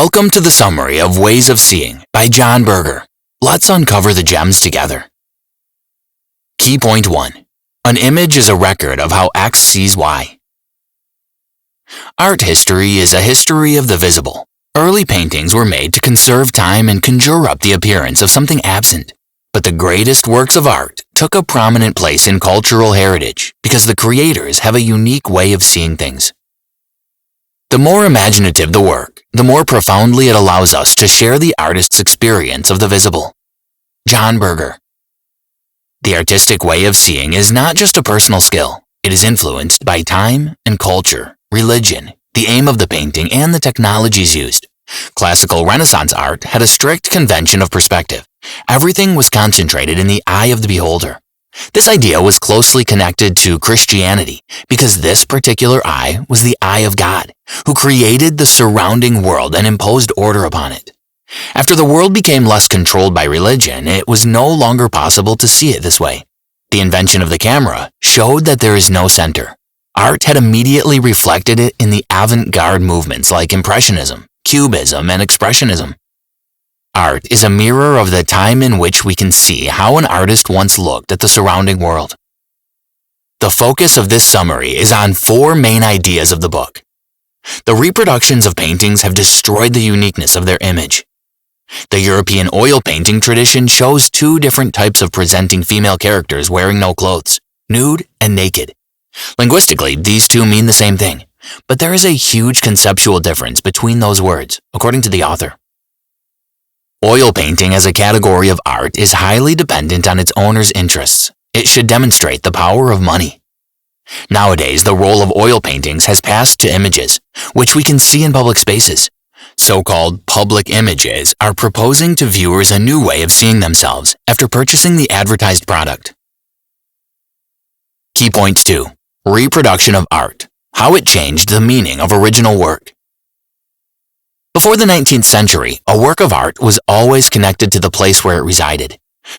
Welcome to the summary of Ways of Seeing by John Berger. Let's uncover the gems together. Key point 1. An image is a record of how X sees Y. Art history is a history of the visible. Early paintings were made to conserve time and conjure up the appearance of something absent. But the greatest works of art took a prominent place in cultural heritage because the creators have a unique way of seeing things. The more imaginative the work, the more profoundly it allows us to share the artist's experience of the visible. John Berger. The artistic way of seeing is not just a personal skill. It is influenced by time and culture, religion, the aim of the painting, and the technologies used. Classical Renaissance art had a strict convention of perspective. Everything was concentrated in the eye of the beholder. This idea was closely connected to Christianity because this particular eye was the eye of God, who created the surrounding world and imposed order upon it. After the world became less controlled by religion, it was no longer possible to see it this way. The invention of the camera showed that there is no center. Art had immediately reflected it in the avant-garde movements like Impressionism, Cubism, and Expressionism. Art is a mirror of the time in which we can see how an artist once looked at the surrounding world. The focus of this summary is on 4 main ideas of the book. The reproductions of paintings have destroyed the uniqueness of their image. The European oil painting tradition shows 2 different types of presenting female characters wearing no clothes, nude and naked. Linguistically, these 2 mean the same thing, but there is a huge conceptual difference between those words, according to the author. Oil painting as a category of art is highly dependent on its owner's interests. It should demonstrate the power of money. Nowadays, the role of oil paintings has passed to images, which we can see in public spaces. So-called public images are proposing to viewers a new way of seeing themselves after purchasing the advertised product. Key point 2. Reproduction of art. How it changed the meaning of original work. Before the 19th century, a work of art was always connected to the place where it resided.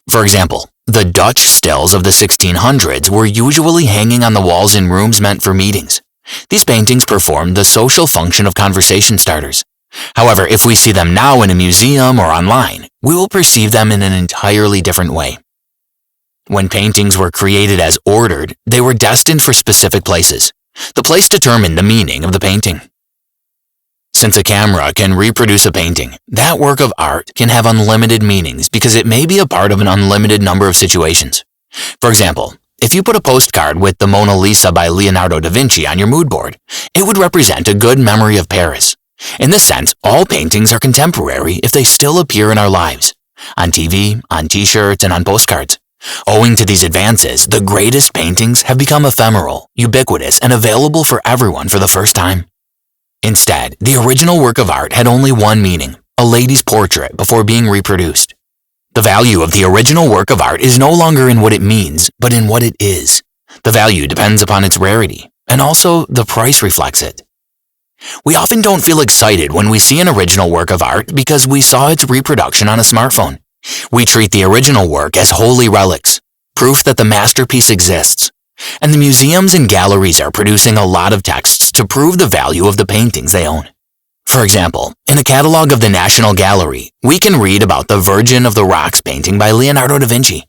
For example, the Dutch stills of the 1600s were usually hanging on the walls in rooms meant for meetings. These paintings performed the social function of conversation starters. However, if we see them now in a museum or online, we will perceive them in an entirely different way. When paintings were created as ordered, they were destined for specific places. The place determined the meaning of the painting. Since a camera can reproduce a painting, that work of art can have unlimited meanings because it may be a part of an unlimited number of situations. For example, if you put a postcard with the Mona Lisa by Leonardo da Vinci on your mood board, it would represent a good memory of Paris. In this sense, all paintings are contemporary if they still appear in our lives, on TV, on t-shirts, and on postcards. Owing to these advances, the greatest paintings have become ephemeral, ubiquitous, and available for everyone for the first time. Instead, the original work of art had only one meaning, a lady's portrait, before being reproduced. The value of the original work of art is no longer in what it means, but in what it is. The value depends upon its rarity, and also the price reflects it. We often don't feel excited when we see an original work of art because we saw its reproduction on a smartphone. We treat the original work as holy relics, proof that the masterpiece exists. And the museums and galleries are producing a lot of texts to prove the value of the paintings they own. For example, in a catalog of the National Gallery, we can read about the Virgin of the Rocks painting by Leonardo da Vinci.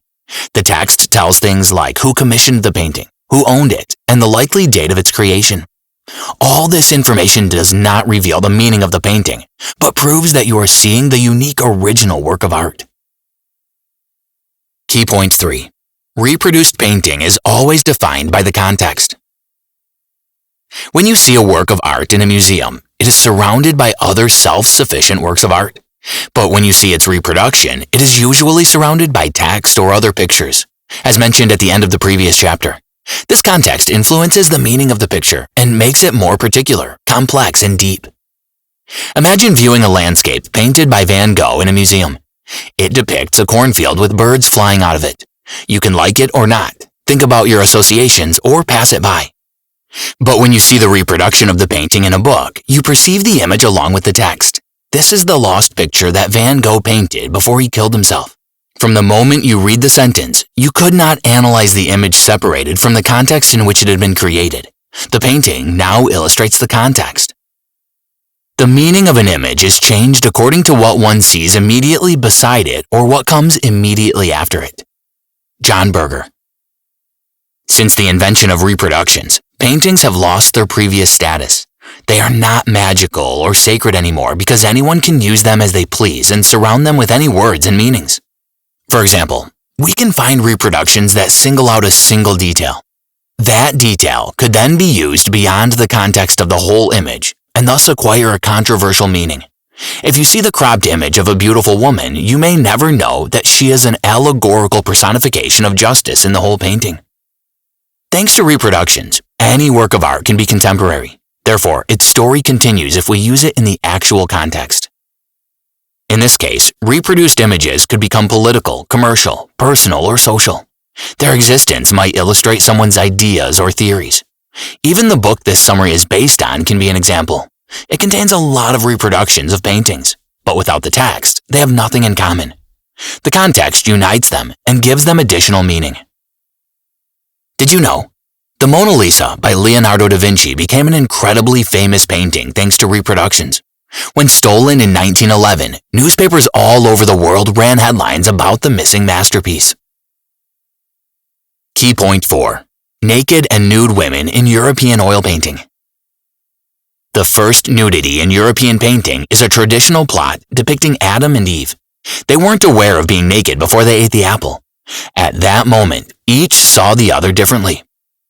The text tells things like who commissioned the painting, who owned it, and the likely date of its creation. All this information does not reveal the meaning of the painting, but proves that you are seeing the unique original work of art. Key point 3. Reproduced painting is always defined by the context. When you see a work of art in a museum, it is surrounded by other self-sufficient works of art. But when you see its reproduction, it is usually surrounded by text or other pictures, as mentioned at the end of the previous chapter. This context influences the meaning of the picture and makes it more particular, complex, and deep. Imagine viewing a landscape painted by Van Gogh in a museum. It depicts a cornfield with birds flying out of it. You can like it or not, think about your associations, or pass it by. But when you see the reproduction of the painting in a book, you perceive the image along with the text. This is the lost picture that Van Gogh painted before he killed himself. From the moment you read the sentence, you could not analyze the image separated from the context in which it had been created. The painting now illustrates the context. The meaning of an image is changed according to what one sees immediately beside it or what comes immediately after it. John Berger. Since the invention of reproductions, paintings have lost their previous status. They are not magical or sacred anymore because anyone can use them as they please and surround them with any words and meanings. For example, we can find reproductions that single out a single detail. That detail could then be used beyond the context of the whole image and thus acquire a controversial meaning. If you see the cropped image of a beautiful woman, you may never know that she is an allegorical personification of justice in the whole painting. Thanks to reproductions, any work of art can be contemporary. Therefore, its story continues if we use it in the actual context. In this case, reproduced images could become political, commercial, personal, or social. Their existence might illustrate someone's ideas or theories. Even the book this summary is based on can be an example. It contains a lot of reproductions of paintings, but without the text, they have nothing in common. The context unites them and gives them additional meaning. Did you know? The Mona Lisa by Leonardo da Vinci became an incredibly famous painting thanks to reproductions. When stolen in 1911, newspapers all over the world ran headlines about the missing masterpiece. Key point 4. Naked and nude women in European oil painting. The first nudity in European painting is a traditional plot depicting Adam and Eve. They weren't aware of being naked before they ate the apple. At that moment, each saw the other differently.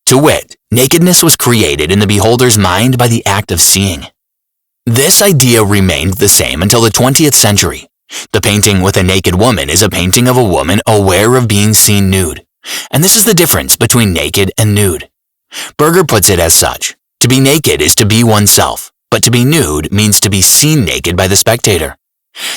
To wit, nakedness was created in the beholder's mind by the act of seeing. This idea remained the same until the 20th century. The painting with a naked woman is a painting of a woman aware of being seen nude. And this is the difference between naked and nude. Berger puts it as such. To be naked is to be oneself, but to be nude means to be seen naked by the spectator.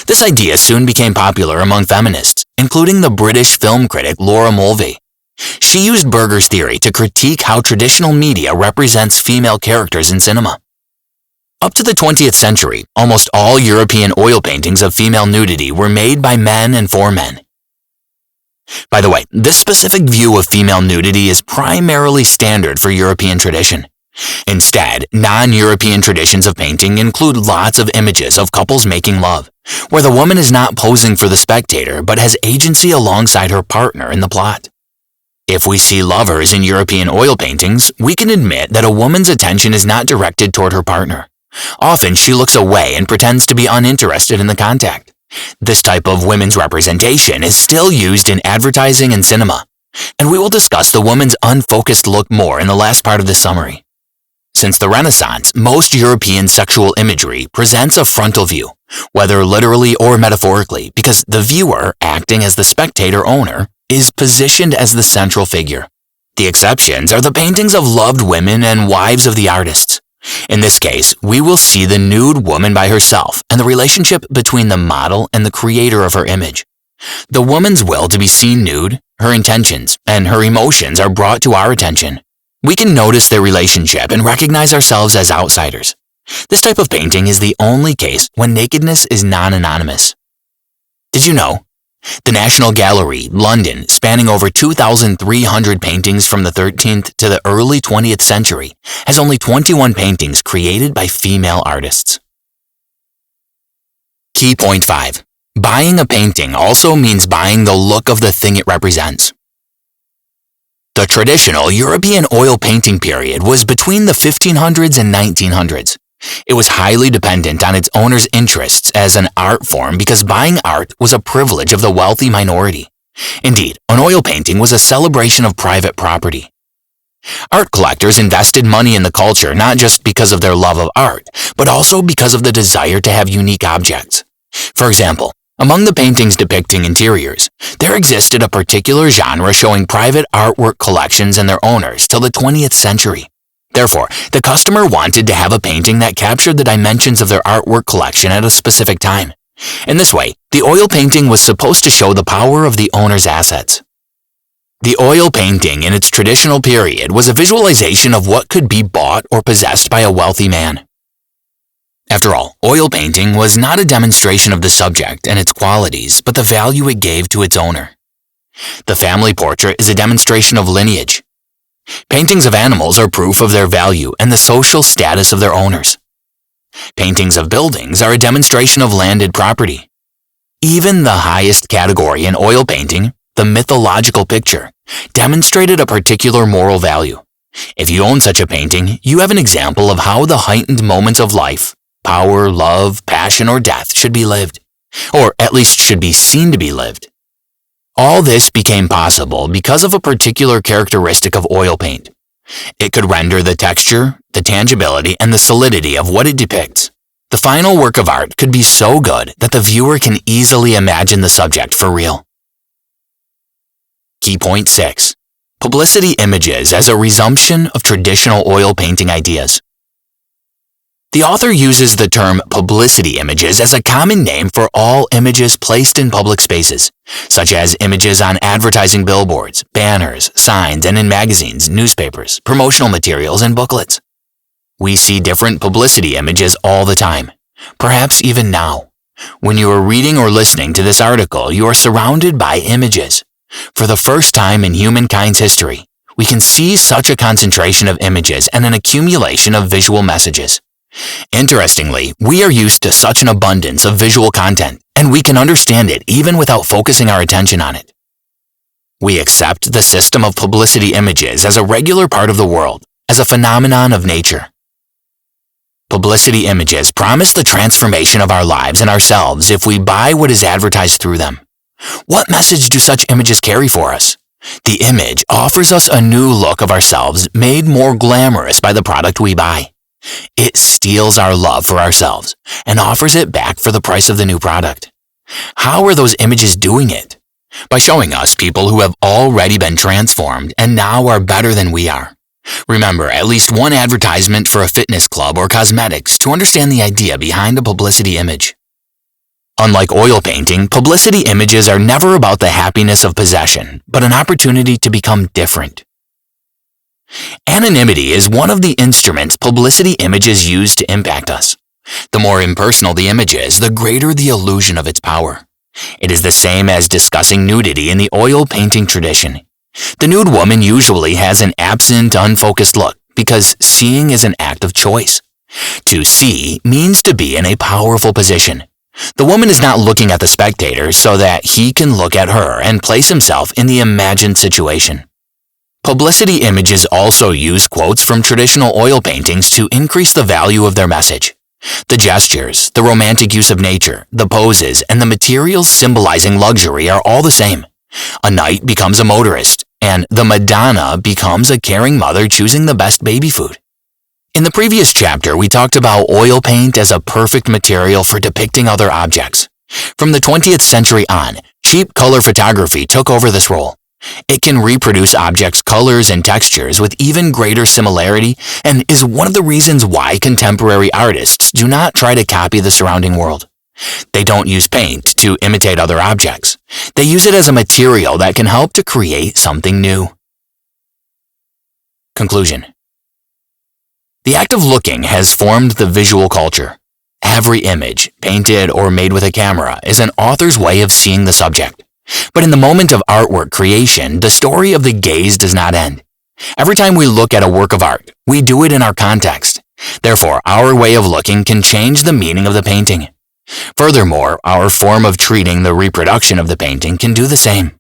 This idea soon became popular among feminists, including the British film critic Laura Mulvey. She used Berger's theory to critique how traditional media represents female characters in cinema. Up to the 20th century, almost all European oil paintings of female nudity were made by men and for men. By the way, this specific view of female nudity is primarily standard for European tradition. Instead, non-European traditions of painting include lots of images of couples making love, where the woman is not posing for the spectator but has agency alongside her partner in the plot. If we see lovers in European oil paintings, we can admit that a woman's attention is not directed toward her partner. Often she looks away and pretends to be uninterested in the contact. This type of women's representation is still used in advertising and cinema, and we will discuss the woman's unfocused look more in the last part of this summary. Since the Renaissance, most European sexual imagery presents a frontal view, whether literally or metaphorically, because the viewer, acting as the spectator owner, is positioned as the central figure. The exceptions are the paintings of loved women and wives of the artists. In this case, we will see the nude woman by herself and the relationship between the model and the creator of her image. The woman's will to be seen nude, her intentions, and her emotions are brought to our attention. We can notice their relationship and recognize ourselves as outsiders. This type of painting is the only case when nakedness is non-anonymous. Did you know? The National Gallery, London, spanning over 2,300 paintings from the 13th to the early 20th century, has only 21 paintings created by female artists. Key point 5. Buying a painting also means buying the look of the thing it represents. The traditional European oil painting period was between the 1500s and 1900s. It was highly dependent on its owner's interests as an art form because buying art was a privilege of the wealthy minority. Indeed, an oil painting was a celebration of private property. Art collectors invested money in the culture not just because of their love of art, but also because of the desire to have unique objects. For example, among the paintings depicting interiors, there existed a particular genre showing private artwork collections and their owners till the 20th century. Therefore, the customer wanted to have a painting that captured the dimensions of their artwork collection at a specific time. In this way, the oil painting was supposed to show the power of the owner's assets. The oil painting in its traditional period was a visualization of what could be bought or possessed by a wealthy man. After all, oil painting was not a demonstration of the subject and its qualities, but the value it gave to its owner. The family portrait is a demonstration of lineage. Paintings of animals are proof of their value and the social status of their owners. Paintings of buildings are a demonstration of landed property. Even the highest category in oil painting, the mythological picture, demonstrated a particular moral value. If you own such a painting, you have an example of how the heightened moments of life, power, love, passion, or death should be lived, or at least should be seen to be lived. All this became possible because of a particular characteristic of oil paint. It could render the texture, the tangibility, and the solidity of what it depicts. The final work of art could be so good that the viewer can easily imagine the subject for real. Key point 6. Publicity images as a resumption of traditional oil painting ideas. The author uses the term publicity images as a common name for all images placed in public spaces, such as images on advertising billboards, banners, signs, and in magazines, newspapers, promotional materials, and booklets. We see different publicity images all the time, perhaps even now. When you are reading or listening to this article, you are surrounded by images. For the first time in humankind's history, we can see such a concentration of images and an accumulation of visual messages. Interestingly, we are used to such an abundance of visual content, and we can understand it even without focusing our attention on it. We accept the system of publicity images as a regular part of the world, as a phenomenon of nature. Publicity images promise the transformation of our lives and ourselves if we buy what is advertised through them. What message do such images carry for us? The image offers us a new look of ourselves made more glamorous by the product we buy. It steals our love for ourselves and offers it back for the price of the new product. How are those images doing it? By showing us people who have already been transformed and now are better than we are. Remember at least one advertisement for a fitness club or cosmetics to understand the idea behind a publicity image. Unlike oil painting, publicity images are never about the happiness of possession, but an opportunity to become different. Anonymity is one of the instruments publicity images use to impact us. The more impersonal the image is, the greater the illusion of its power. It is the same as discussing nudity in the oil painting tradition. The nude woman usually has an absent, unfocused look because seeing is an act of choice. To see means to be in a powerful position. The woman is not looking at the spectator so that he can look at her and place himself in the imagined situation. Publicity images also use quotes from traditional oil paintings to increase the value of their message. The gestures, the romantic use of nature, the poses, and the materials symbolizing luxury are all the same. A knight becomes a motorist, and the Madonna becomes a caring mother choosing the best baby food. In the previous chapter, we talked about oil paint as a perfect material for depicting other objects. From the 20th century on, cheap color photography took over this role. It can reproduce objects' colors and textures with even greater similarity and is one of the reasons why contemporary artists do not try to copy the surrounding world. They don't use paint to imitate other objects. They use it as a material that can help to create something new. Conclusion. The act of looking has formed the visual culture. Every image, painted or made with a camera, is an author's way of seeing the subject. But in the moment of artwork creation, the story of the gaze does not end. Every time we look at a work of art, we do it in our context. Therefore, our way of looking can change the meaning of the painting. Furthermore, our form of treating the reproduction of the painting can do the same.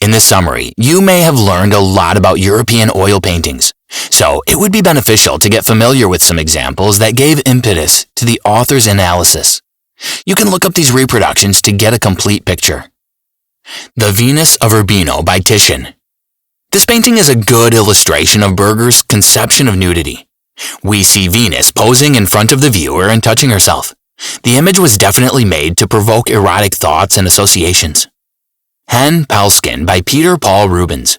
In this summary, you may have learned a lot about European oil paintings, so it would be beneficial to get familiar with some examples that gave impetus to the author's analysis. You can look up these reproductions to get a complete picture. The Venus of Urbino by Titian. This painting is a good illustration of Berger's conception of nudity. We see Venus posing in front of the viewer and touching herself. The image was definitely made to provoke erotic thoughts and associations. Hen Palskin by Peter Paul Rubens.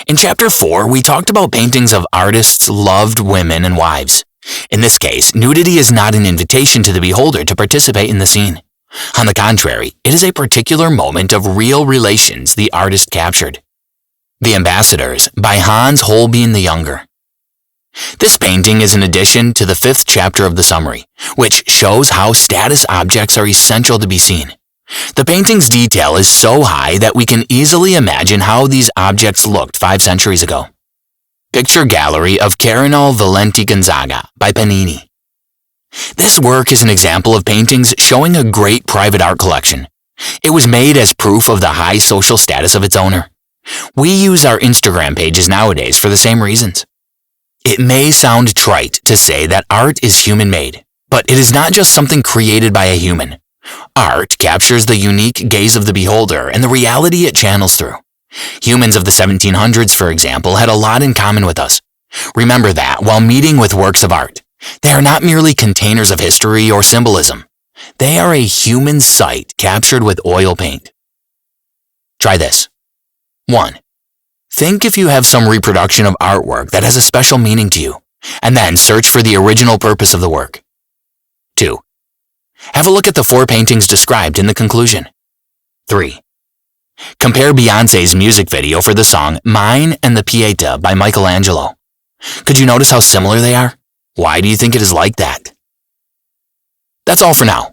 In Chapter 4, we talked about paintings of artists' loved women and wives. In this case, nudity is not an invitation to the beholder to participate in the scene. On the contrary, it is a particular moment of real relations the artist captured. The Ambassadors by Hans Holbein the Younger. This painting is an addition to the 5th chapter of the summary, which shows how status objects are essential to be seen. The painting's detail is so high that we can easily imagine how these objects looked 5 centuries ago. Picture Gallery of Cardinal Valentino Gonzaga by Panini. This work is an example of paintings showing a great private art collection. It was made as proof of the high social status of its owner. We use our Instagram pages nowadays for the same reasons. It may sound trite to say that art is human-made, but it is not just something created by a human. Art captures the unique gaze of the beholder and the reality it channels through. Humans of the 1700s, for example, had a lot in common with us. Remember that while meeting with works of art, they are not merely containers of history or symbolism. They are a human sight captured with oil paint. Try this. 1. Think if you have some reproduction of artwork that has a special meaning to you, and then search for the original purpose of the work. 2. Have a look at the 4 paintings described in the conclusion. 3. Compare Beyoncé's music video for the song Mine and the Pietà by Michelangelo. Could you notice how similar they are? Why do you think it is like that? That's all for now.